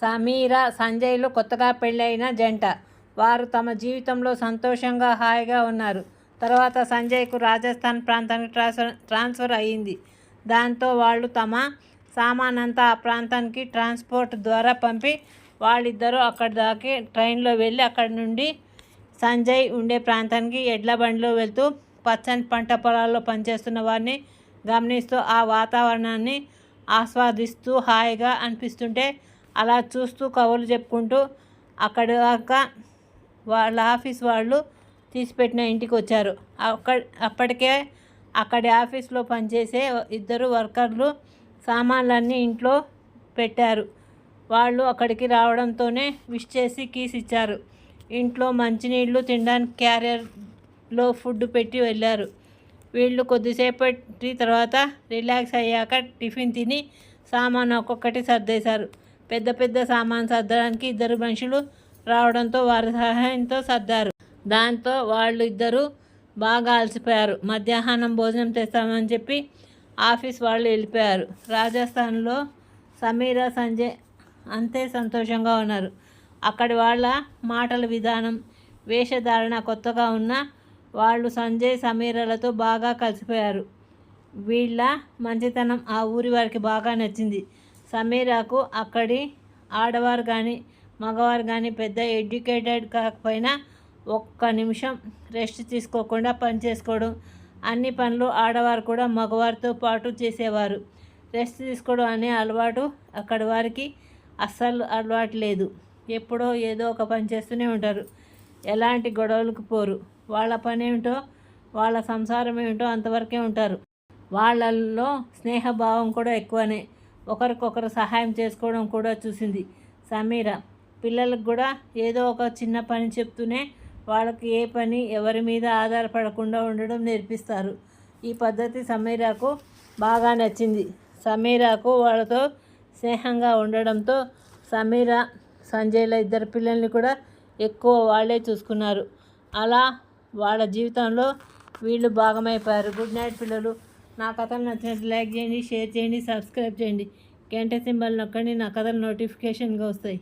సమీరా, సంజయ్లు కొత్తగా పెళ్ళైన జంట. వారు తమ జీవితంలో సంతోషంగా, హాయిగా ఉన్నారు. తర్వాత సంజయ్కు రాజస్థాన్ ప్రాంతానికి ట్రాన్స్ఫర్ అయ్యింది. దాంతో వాళ్ళు తమ సామానంతా ఆ ప్రాంతానికి ట్రాన్స్పోర్ట్ ద్వారా పంపి వాళ్ళిద్దరూ అక్కడి దాకా ట్రైన్లో వెళ్ళి అక్కడి నుండి సంజయ్ ఉండే ప్రాంతానికి ఎడ్ల బండిలో వెళ్తూ పచ్చని పంట పొలాల్లో పనిచేస్తున్న వారిని గమనిస్తూ ఆ వాతావరణాన్ని ఆస్వాదిస్తూ హాయిగా అనిపిస్తుంటే అలా చూస్తూ కబుర్లు చెప్పుకుంటూ అక్కడి దాకా వాళ్ళ ఆఫీస్ వాళ్ళు తీసిపెట్టిన ఇంటికి వచ్చారు. అప్పటికే అక్కడి ఆఫీస్లో పనిచేసే ఇద్దరు వర్కర్లు సామాన్లన్నీ ఇంట్లో పెట్టారు. వాళ్ళు అక్కడికి రావడంతోనే విష్ చేసి కీస్ ఇచ్చారు. ఇంట్లో మంచినీళ్ళు, తినడానికి క్యారియర్లో ఫుడ్ పెట్టి వెళ్ళారు. వీళ్ళు కొద్దిసేపటి తర్వాత రిలాక్స్ అయ్యాక టిఫిన్ తిని సామాను ఒక్కొక్కటి సర్దేశారు. పెద్ద పెద్ద సామాను సర్దడానికి ఇద్దరు మనుషులు రావడంతో వారి సహాయంతో సర్దారు. దాంతో వాళ్ళు ఇద్దరు బాగా అలసిపోయారు. మధ్యాహ్నం భోజనం తెస్తామని చెప్పి ఆఫీస్ వాళ్ళు వెళ్ళిపోయారు. రాజస్థాన్లో సమీరా, సంజయ్ అంతే సంతోషంగా ఉన్నారు. అక్కడి వాళ్ళ మాటల విధానం, వేషధారణ కొత్తగా ఉన్నా వాళ్ళు సంజయ్, సమీరాలతో బాగా కలిసిపోయారు. వీళ్ళ మంచితనం ఆ ఊరి వారికి బాగా నచ్చింది. సమీరాకు అక్కడి ఆడవారు కానీ మగవారు కానీ పెద్ద ఎడ్యుకేటెడ్ కాకపోయినా ఒక్క నిమిషం రెస్ట్ తీసుకోకుండా పని చేసుకోవడం, అన్ని పనులు ఆడవారు కూడా మగవారితో పాటు చేసేవారు. రెస్ట్ తీసుకోవడం అనే అలవాటు అక్కడి వారికి అస్సలు అలవాటు లేదు. ఎప్పుడో ఏదో ఒక పని చేస్తూనే ఉంటారు. ఎలాంటి గొడవలకు పోరు. వాళ్ళ పని ఏమిటో, వాళ్ళ సంసారం ఏమిటో అంతవరకే ఉంటారు. వాళ్ళల్లో స్నేహభావం కూడా ఎక్కువనే. ఒకరికొకరు సహాయం చేసుకోవడం కూడా చూసింది సమీర. పిల్లలకు కూడా ఏదో ఒక చిన్న పని చెప్తూనే వాళ్ళకి ఏ పని ఎవరి మీద ఆధారపడకుండా ఉండడం నేర్పిస్తారు. ఈ పద్ధతి సమీరాకు బాగా నచ్చింది. సమీరాకు వాళ్ళతో స్నేహంగా ఉండడంతో సమీరా, సంజయ్ల ఇద్దరు పిల్లల్ని కూడా ఎక్కువ వాళ్ళే చూసుకున్నారు. అలా వాళ్ళ జీవితంలో వీళ్ళు భాగమైపోయారు. గుడ్ నైట్ పిల్లలు. నా కథలు నచ్చినట్టు లైక్ చేయండి, షేర్ చేయండి, సబ్స్క్రైబ్ చేయండి. గంట సింబల్ నొక్కండి. నా కథలు నోటిఫికేషన్గా వస్తాయి.